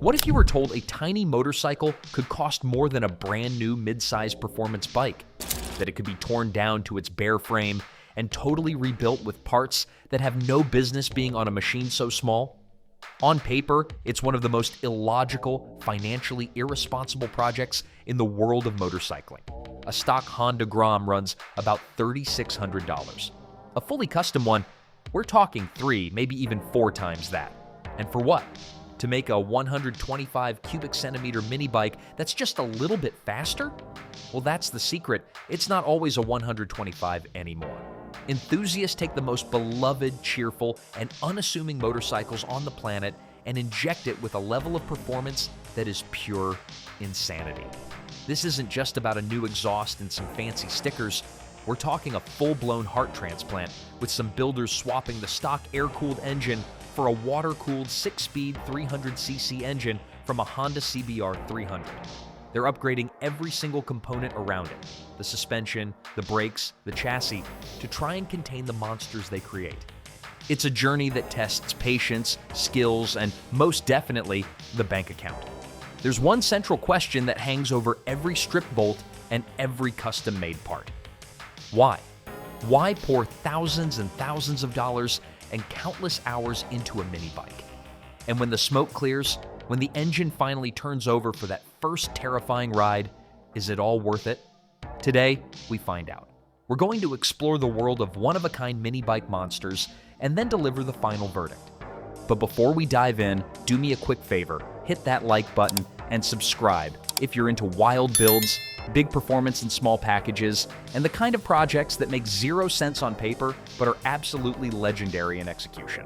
What if you were told a tiny motorcycle could cost more than a brand new mid-size performance bike? That it could be torn down to its bare frame and totally rebuilt with parts that have no business being on a machine so small? On paper, it's one of the most illogical, financially irresponsible projects in the world of motorcycling. A stock Honda Grom runs about $3,600. A fully custom one, we're talking 3, maybe even 4 times that. And for what? To make a 125 cubic centimeter mini bike that's just a little bit faster? Well, that's the secret. It's not always a 125 anymore. Enthusiasts take the most beloved, cheerful, and unassuming motorcycles on the planet and inject it with a level of performance that is pure insanity. This isn't just about a new exhaust and some fancy stickers. We're talking a full-blown heart transplant, with some builders swapping the stock air-cooled engine for a water-cooled 6-speed 300cc engine from a Honda CBR300. They're upgrading every single component around it, the suspension, the brakes, the chassis, to try and contain the monsters they create. It's a journey that tests patience, skills, and most definitely, the bank account. There's one central question that hangs over every strip bolt and every custom-made part. Why? Why pour thousands and thousands of dollars and countless hours into a mini bike? And when the smoke clears, when the engine finally turns over for that first terrifying ride, is it all worth it? Today, we find out. We're going to explore the world of one-of-a-kind mini bike monsters and then deliver the final verdict. But before we dive in, do me a quick favor, hit that like button and subscribe if you're into wild builds, big performance in small packages, and the kind of projects that make 0 sense on paper but are absolutely legendary in execution.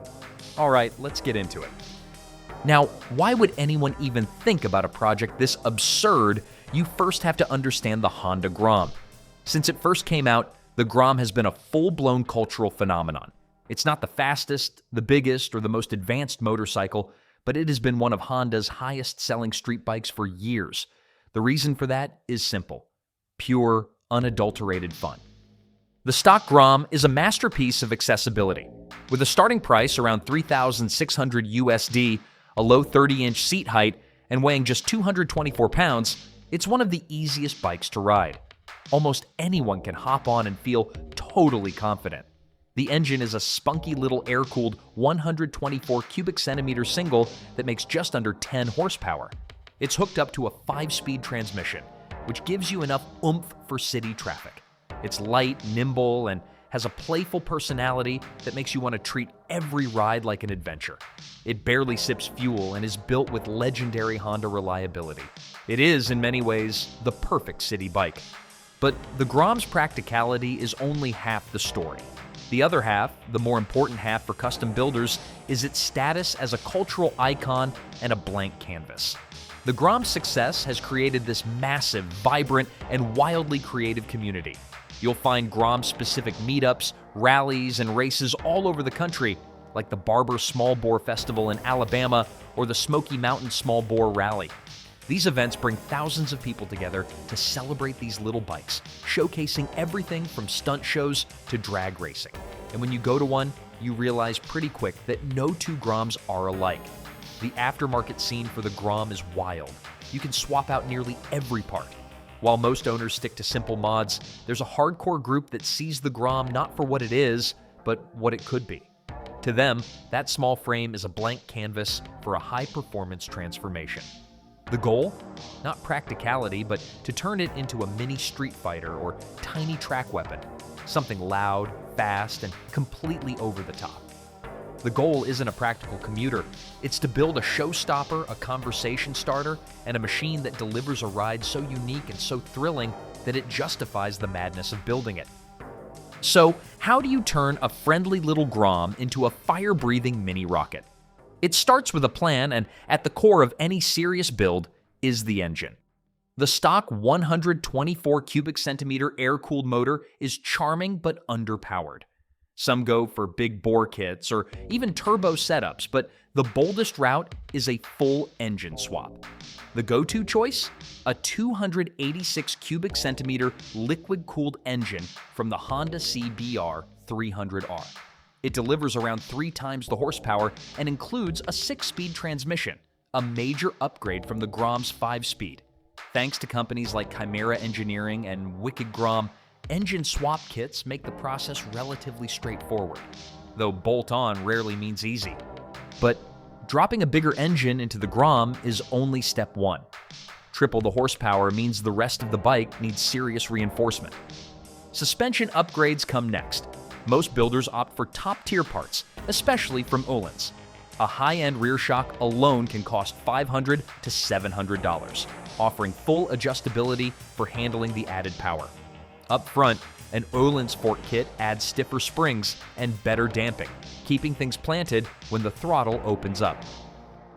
All right, let's get into it. Now, why would anyone even think about a project this absurd? You first have to understand the Honda Grom. Since it first came out, the Grom has been a full-blown cultural phenomenon. It's not the fastest, the biggest, or the most advanced motorcycle, but it has been one of Honda's highest-selling street bikes for years. The reason for that is simple: pure, unadulterated fun. The stock Grom is a masterpiece of accessibility. With a starting price around $3,600 USD, a low 30-inch seat height, and weighing just 224 pounds, it's one of the easiest bikes to ride. Almost anyone can hop on and feel totally confident. The engine is a spunky little air-cooled 124 cubic centimeter single that makes just under 10 horsepower. It's hooked up to a 5-speed transmission, which gives you enough oomph for city traffic. It's light, nimble, and has a playful personality that makes you want to treat every ride like an adventure. It barely sips fuel and is built with legendary Honda reliability. It is, in many ways, the perfect city bike. But the Grom's practicality is only half the story. The other half, the more important half for custom builders, is its status as a cultural icon and a blank canvas. The Grom's success has created this massive, vibrant, and wildly creative community. You'll find Grom-specific meetups, rallies, and races all over the country, like the Barber Small Bore Festival in Alabama or the Smoky Mountain Small Bore Rally. These events bring thousands of people together to celebrate these little bikes, showcasing everything from stunt shows to drag racing. And when you go to one, you realize pretty quick that no 2 Groms are alike. The aftermarket scene for the Grom is wild. You can swap out nearly every part. While most owners stick to simple mods, there's a hardcore group that sees the Grom not for what it is, but what it could be. To them, that small frame is a blank canvas for a high-performance transformation. The goal? Not practicality, but to turn it into a mini street fighter or tiny track weapon. Something loud, fast, and completely over the top. The goal isn't a practical commuter. It's to build a showstopper, a conversation starter, and a machine that delivers a ride so unique and so thrilling that it justifies the madness of building it. So, how do you turn a friendly little Grom into a fire-breathing mini rocket? It starts with a plan, and at the core of any serious build is the engine. The stock 124 cubic centimeter air-cooled motor is charming but underpowered. Some go for big bore kits or even turbo setups, but the boldest route is a full engine swap. The go-to choice? A 286 cubic centimeter liquid-cooled engine from the Honda CBR300R. It delivers around 3 times the horsepower and includes a 6-speed transmission, a major upgrade from the Grom's 5-speed. Thanks to companies like Chimera Engineering and Wicked Grom, engine swap kits make the process relatively straightforward, though bolt-on rarely means easy. But dropping a bigger engine into the Grom is only step one. Triple the horsepower means the rest of the bike needs serious reinforcement. Suspension upgrades come next. Most builders opt for top-tier parts, especially from Öhlins. A high-end rear shock alone can cost $500 to $700, offering full adjustability for handling the added power. Up front, an Öhlins fork kit adds stiffer springs and better damping, keeping things planted when the throttle opens up.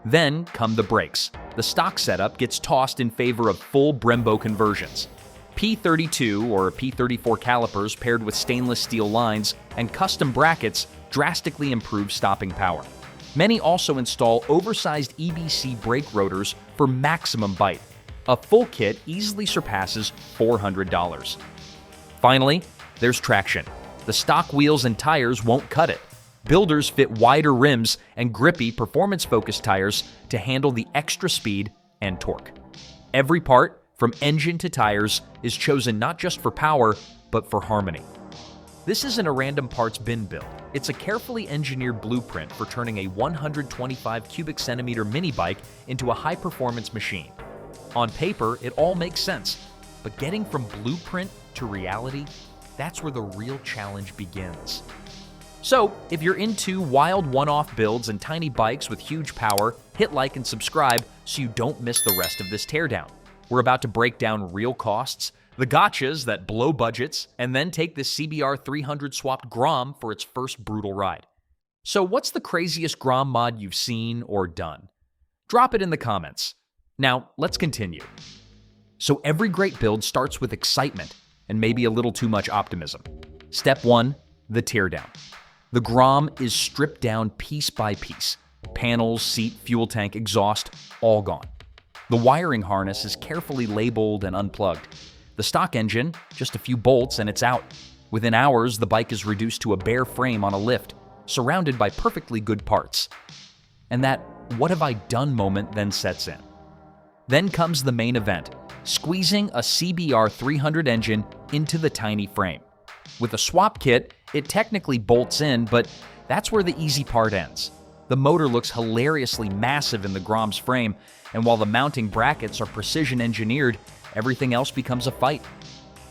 Then come the brakes. The stock setup gets tossed in favor of full Brembo conversions. P32 or P34 calipers paired with stainless steel lines and custom brackets drastically improve stopping power. Many also install oversized EBC brake rotors for maximum bite. A full kit easily surpasses $400. Finally, there's traction. The stock wheels and tires won't cut it. Builders fit wider rims and grippy, performance-focused tires to handle the extra speed and torque. Every part, from engine to tires, is chosen not just for power, but for harmony. This isn't a random parts bin build. It's a carefully engineered blueprint for turning a 125 cubic centimeter mini bike into a high-performance machine. On paper, it all makes sense, but getting from blueprint to reality, that's where the real challenge begins. So, if you're into wild one-off builds and tiny bikes with huge power, hit like and subscribe so you don't miss the rest of this teardown. We're about to break down real costs, the gotchas that blow budgets, and then take this CBR300 swapped Grom for its first brutal ride. So what's the craziest Grom mod you've seen or done? Drop it in the comments. Now, let's continue. So every great build starts with excitement and maybe a little too much optimism. Step 1, the teardown. The Grom is stripped down piece by piece. Panels, seat, fuel tank, exhaust, all gone. The wiring harness is carefully labeled and unplugged. The stock engine, just a few bolts and it's out. Within hours, the bike is reduced to a bare frame on a lift, surrounded by perfectly good parts. And that what have I done moment then sets in. Then comes the main event, squeezing a CBR300 engine into the tiny frame. With a swap kit, it technically bolts in, but that's where the easy part ends. The motor looks hilariously massive in the Grom's frame, and while the mounting brackets are precision engineered, everything else becomes a fight.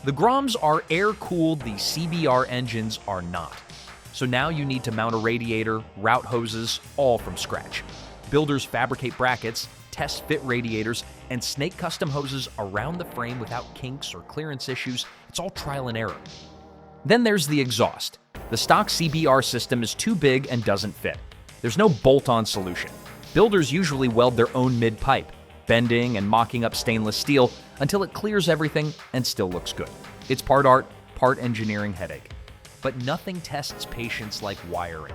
The Groms are air-cooled, the CBR engines are not. So now you need to mount a radiator, route hoses, all from scratch. Builders fabricate brackets, test fit radiators, and snake custom hoses around the frame without kinks or clearance issues. It's all trial and error. Then there's the exhaust. The stock CBR system is too big and doesn't fit. There's no bolt-on solution. Builders usually weld their own mid-pipe, bending and mocking up stainless steel until it clears everything and still looks good. It's part art, part engineering headache. But nothing tests patience like wiring.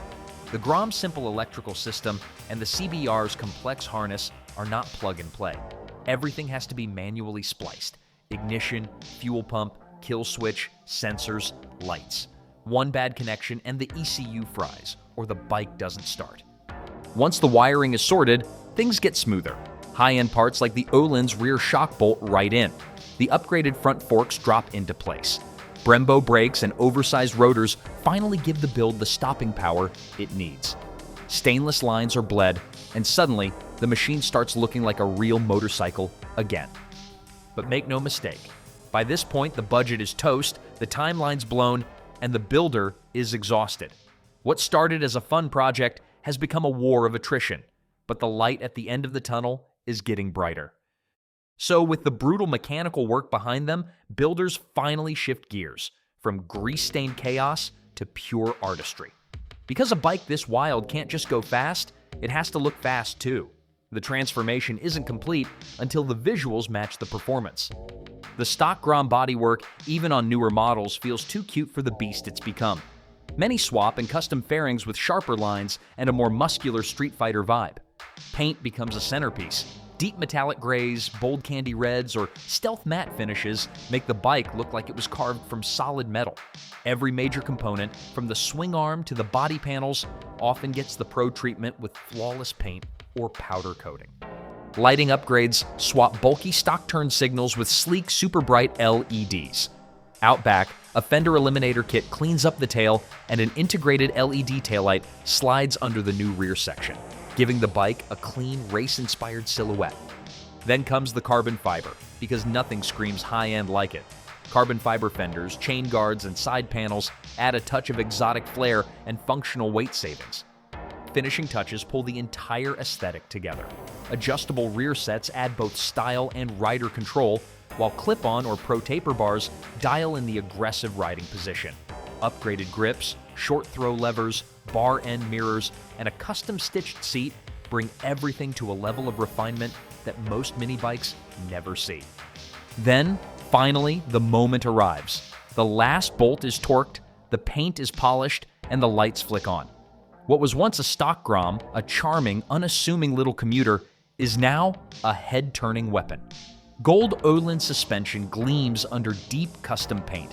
The Grom's simple electrical system and the CBR's complex harness are not plug-and-play. Everything has to be manually spliced. Ignition, fuel pump, kill switch, sensors, lights. One bad connection and the ECU fries, or the bike doesn't start. Once the wiring is sorted, things get smoother. High-end parts like the Öhlins rear shock bolt right in. The upgraded front forks drop into place. Brembo brakes and oversized rotors finally give the build the stopping power it needs. Stainless lines are bled, and suddenly, the machine starts looking like a real motorcycle again. But make no mistake, by this point the budget is toast, the timeline's blown, and the builder is exhausted. What started as a fun project has become a war of attrition, but the light at the end of the tunnel is getting brighter. So with the brutal mechanical work behind them, builders finally shift gears, from grease-stained chaos to pure artistry. Because a bike this wild can't just go fast, it has to look fast too. The transformation isn't complete until the visuals match the performance. The stock Grom bodywork, even on newer models, feels too cute for the beast it's become. Many swap and custom fairings with sharper lines and a more muscular Street Fighter vibe. Paint becomes a centerpiece. Deep metallic grays, bold candy reds, or stealth matte finishes make the bike look like it was carved from solid metal. Every major component, from the swing arm to the body panels, often gets the pro treatment with flawless paint or powder coating. Lighting upgrades swap bulky stock turn signals with sleek, super bright LEDs. Out back, a fender eliminator kit cleans up the tail, and an integrated LED taillight slides under the new rear section, giving the bike a clean, race-inspired silhouette. Then comes the carbon fiber, because nothing screams high-end like it. Carbon fiber fenders, chain guards, and side panels add a touch of exotic flair and functional weight savings. Finishing touches pull the entire aesthetic together. Adjustable rear sets add both style and rider control, while clip-on or pro taper bars dial in the aggressive riding position. Upgraded grips, short throw levers, bar end mirrors, and a custom-stitched seat bring everything to a level of refinement that most mini bikes never see. Then, finally, the moment arrives. The last bolt is torqued, the paint is polished, and the lights flick on. What was once a stock Grom, a charming, unassuming little commuter, is now a head-turning weapon. Gold Öhlins suspension gleams under deep custom paint.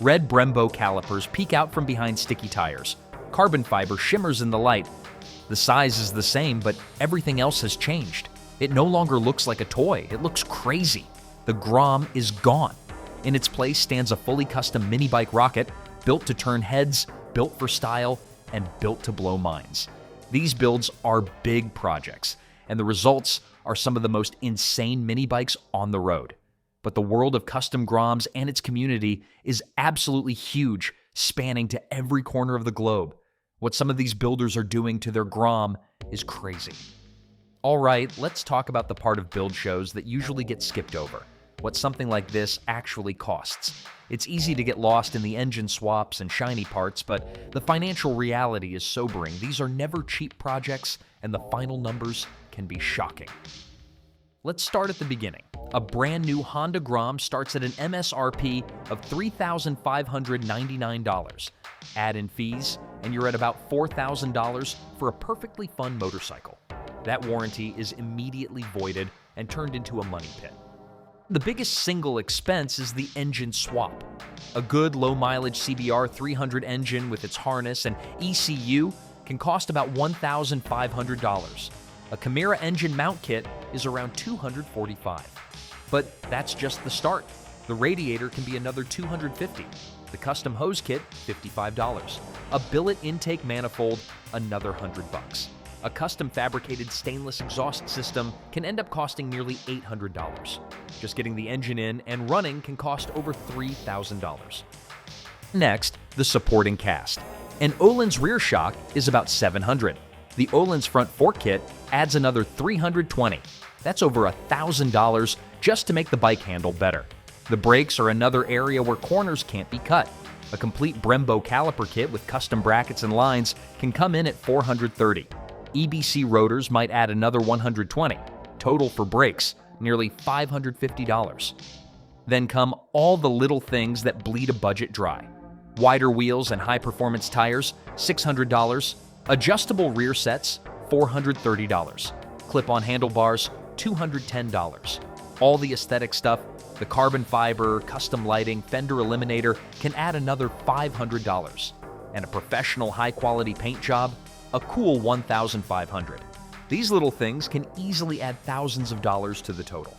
Red Brembo calipers peek out from behind sticky tires. Carbon fiber shimmers in the light. The size is the same, but everything else has changed. It no longer looks like a toy. It looks crazy. The Grom is gone. In its place stands a fully custom mini bike rocket, built to turn heads, built for style, and built to blow minds. These builds are big projects, and the results are some of the most insane mini bikes on the road. But the world of custom Groms and its community is absolutely huge, spanning to every corner of the globe. What some of these builders are doing to their Grom is crazy. All right, let's talk about the part of build shows that usually gets skipped over, what something like this actually costs. It's easy to get lost in the engine swaps and shiny parts, but the financial reality is sobering. These are never cheap projects, and the final numbers can be shocking. Let's start at the beginning. A brand new Honda Grom starts at an MSRP of $3,599. Add in fees, and you're at about $4,000 for a perfectly fun motorcycle. That warranty is immediately voided and turned into a money pit. The biggest single expense is the engine swap. A good low-mileage CBR300 engine with its harness and ECU can cost about $1,500. A Chimera engine mount kit is around $245. But that's just the start. The radiator can be another $250. The custom hose kit, $55. A billet intake manifold, another $100. A custom fabricated stainless exhaust system can end up costing nearly $800. Just getting the engine in and running can cost over $3,000. Next, the supporting cast. An Öhlins rear shock is about $700. The Öhlins front fork kit adds another $320. That's over $1,000 just to make the bike handle better. The brakes are another area where corners can't be cut. A complete Brembo caliper kit with custom brackets and lines can come in at $430. EBC rotors might add another $120. Total for brakes, nearly $550. Then come all the little things that bleed a budget dry. Wider wheels and high-performance tires, $600. Adjustable rear sets, $430. Clip-on handlebars, $210. All the aesthetic stuff, the carbon fiber, custom lighting, fender eliminator can add another $500. And a professional high-quality paint job, a cool $1,500. These little things can easily add thousands of dollars to the total.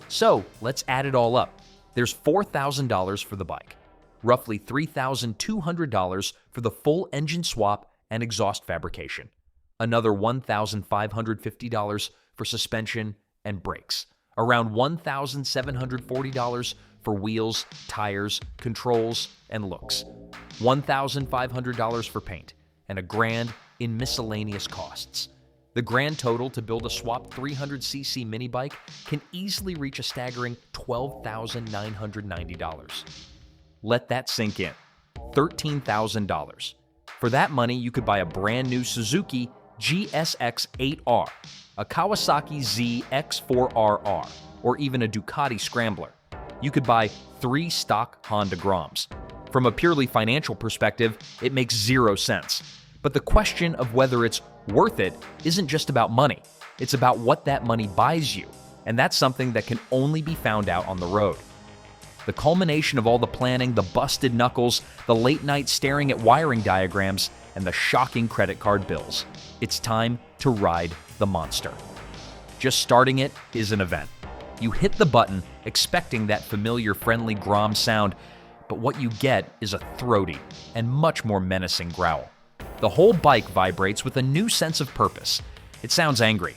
So let's add it all up. There's $4,000 for the bike, roughly $3,200 for the full engine swap and exhaust fabrication, another $1,550 for suspension and brakes, around $1,740 for wheels, tires, controls, and looks, $1,500 for paint, and $1,000 in miscellaneous costs. The grand total to build a swap 300cc mini bike can easily reach a staggering $12,990. Let that sink in. $13,000. For that money, you could buy a brand new Suzuki GSX-8R, a Kawasaki ZX-4RR, or even a Ducati Scrambler. You could buy 3 stock Honda Groms. From a purely financial perspective, it makes zero sense. But the question of whether it's worth it isn't just about money. It's about what that money buys you, and that's something that can only be found out on the road. The culmination of all the planning, the busted knuckles, the late night staring at wiring diagrams, and the shocking credit card bills. It's time to ride the monster. Just starting it is an event. You hit the button expecting that familiar friendly Grom sound, but what you get is a throaty and much more menacing growl. The whole bike vibrates with a new sense of purpose. It sounds angry.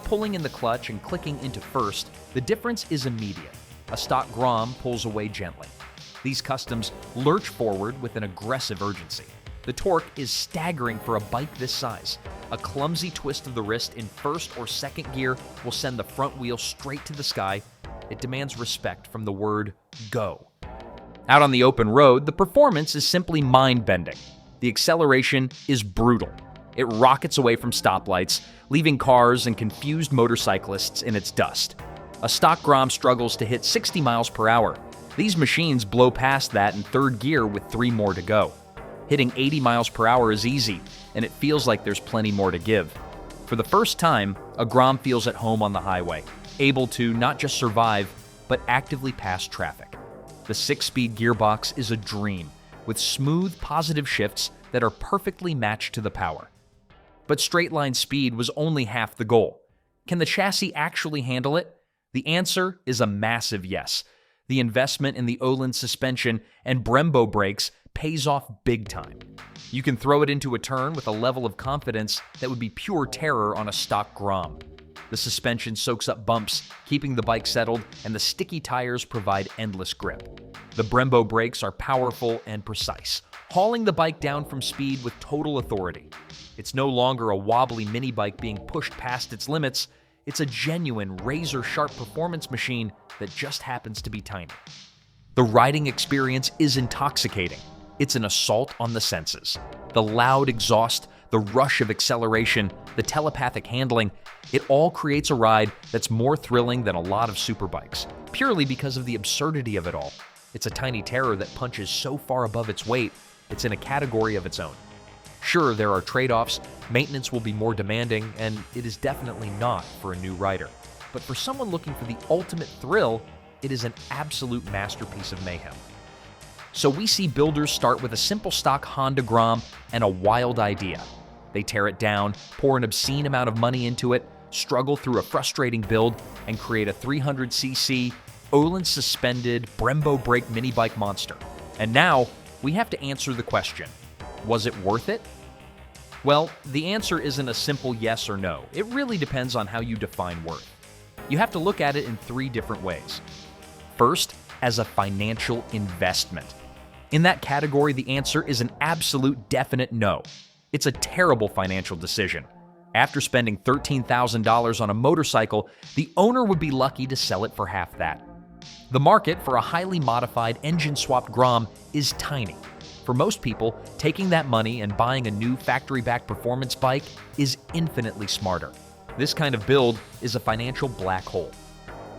Pulling in the clutch and clicking into first, the difference is immediate. A stock Grom pulls away gently. These customs lurch forward with an aggressive urgency. The torque is staggering for a bike this size. A clumsy twist of the wrist in first or second gear will send the front wheel straight to the sky. It demands respect from the word go. Out on the open road, the performance is simply mind-bending. The acceleration is brutal. It rockets away from stoplights, leaving cars and confused motorcyclists in its dust. A stock Grom struggles to hit 60 miles per hour. These machines blow past that in third gear with 3 more to go. Hitting 80 miles per hour is easy, and it feels like there's plenty more to give. For the first time, a Grom feels at home on the highway, able to not just survive, but actively pass traffic. The 6-speed gearbox is a dream, with smooth, positive shifts that are perfectly matched to the power. But straight-line speed was only half the goal. Can the chassis actually handle it? The answer is a massive yes. The investment in the Öhlins suspension and Brembo brakes pays off big time. You can throw it into a turn with a level of confidence that would be pure terror on a stock Grom. The suspension soaks up bumps, keeping the bike settled, and the sticky tires provide endless grip. The Brembo brakes are powerful and precise, hauling the bike down from speed with total authority. It's no longer a wobbly mini bike being pushed past its limits. It's a genuine, razor-sharp performance machine that just happens to be tiny. The riding experience is intoxicating. It's an assault on the senses. The loud exhaust, the rush of acceleration, the telepathic handling, it all creates a ride that's more thrilling than a lot of superbikes, purely because of the absurdity of it all. It's a tiny terror that punches so far above its weight, it's in a category of its own. Sure, there are trade-offs, maintenance will be more demanding, and it is definitely not for a new rider. But for someone looking for the ultimate thrill, it is an absolute masterpiece of mayhem. So we see builders start with a simple stock Honda Grom and a wild idea. They tear it down, pour an obscene amount of money into it, struggle through a frustrating build, and create a 300cc, Öhlins suspended Brembo brake mini bike monster. And now, we have to answer the question, was it worth it? Well, the answer isn't a simple yes or no. It really depends on how you define worth. You have to look at it in 3 different ways. First, as a financial investment. In that category, the answer is an absolute definite no. It's a terrible financial decision. After spending $13,000 on a motorcycle, the owner would be lucky to sell it for half that. The market for a highly modified engine-swapped Grom is tiny. For most people, taking that money and buying a new factory-backed performance bike is infinitely smarter. This kind of build is a financial black hole.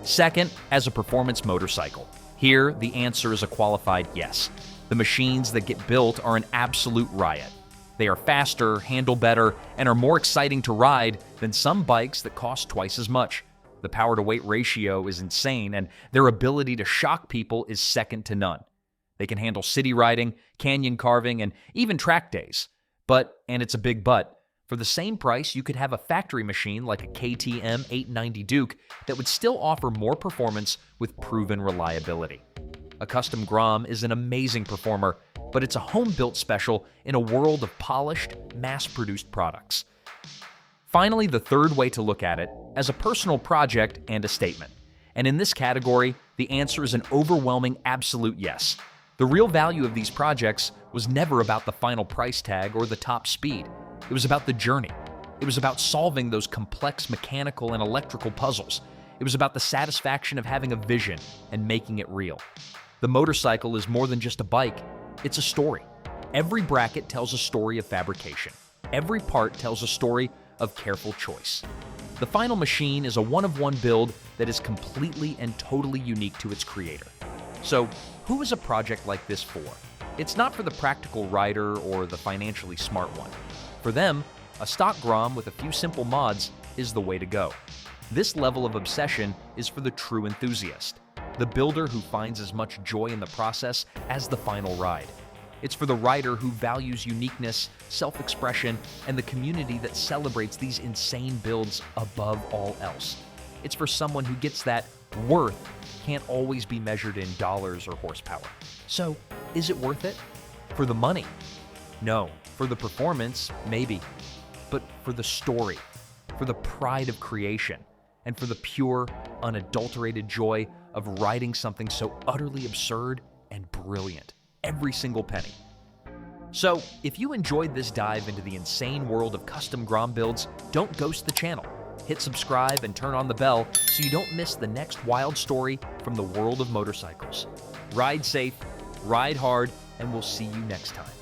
Second, as a performance motorcycle. Here, the answer is a qualified yes. The machines that get built are an absolute riot. They are faster, handle better, and are more exciting to ride than some bikes that cost twice as much. The power-to-weight ratio is insane, and their ability to shock people is second to none. They can handle city riding, canyon carving, and even track days. But, and it's a big but, for the same price, you could have a factory machine like a KTM 890 Duke that would still offer more performance with proven reliability. A custom Grom is an amazing performer, but it's a home-built special in a world of polished, mass-produced products. Finally, the third way to look at it, as a personal project and a statement. And in this category, the answer is an overwhelming absolute yes. The real value of these projects was never about the final price tag or the top speed. It was about the journey. It was about solving those complex mechanical and electrical puzzles. It was about the satisfaction of having a vision and making it real. The motorcycle is more than just a bike. It's a story. Every bracket tells a story of fabrication. Every part tells a story of careful choice. The final machine is a one-of-one build that is completely and totally unique to its creator. So, who is a project like this for? It's not for the practical rider or the financially smart one. For them, a stock Grom with a few simple mods is the way to go. This level of obsession is for the true enthusiast, the builder who finds as much joy in the process as the final ride. It's for the rider who values uniqueness, self-expression, and the community that celebrates these insane builds above all else. It's for someone who gets that worth can't always be measured in dollars or horsepower. So, is it worth it? For the money? No. For the performance? Maybe. But for the story, for the pride of creation, and for the pure, unadulterated joy of riding something so utterly absurd and brilliant. Every single penny. So, if you enjoyed this dive into the insane world of custom Grom builds, don't ghost the channel. Hit subscribe and turn on the bell so you don't miss the next wild story from the world of motorcycles. Ride safe, ride hard, and we'll see you next time.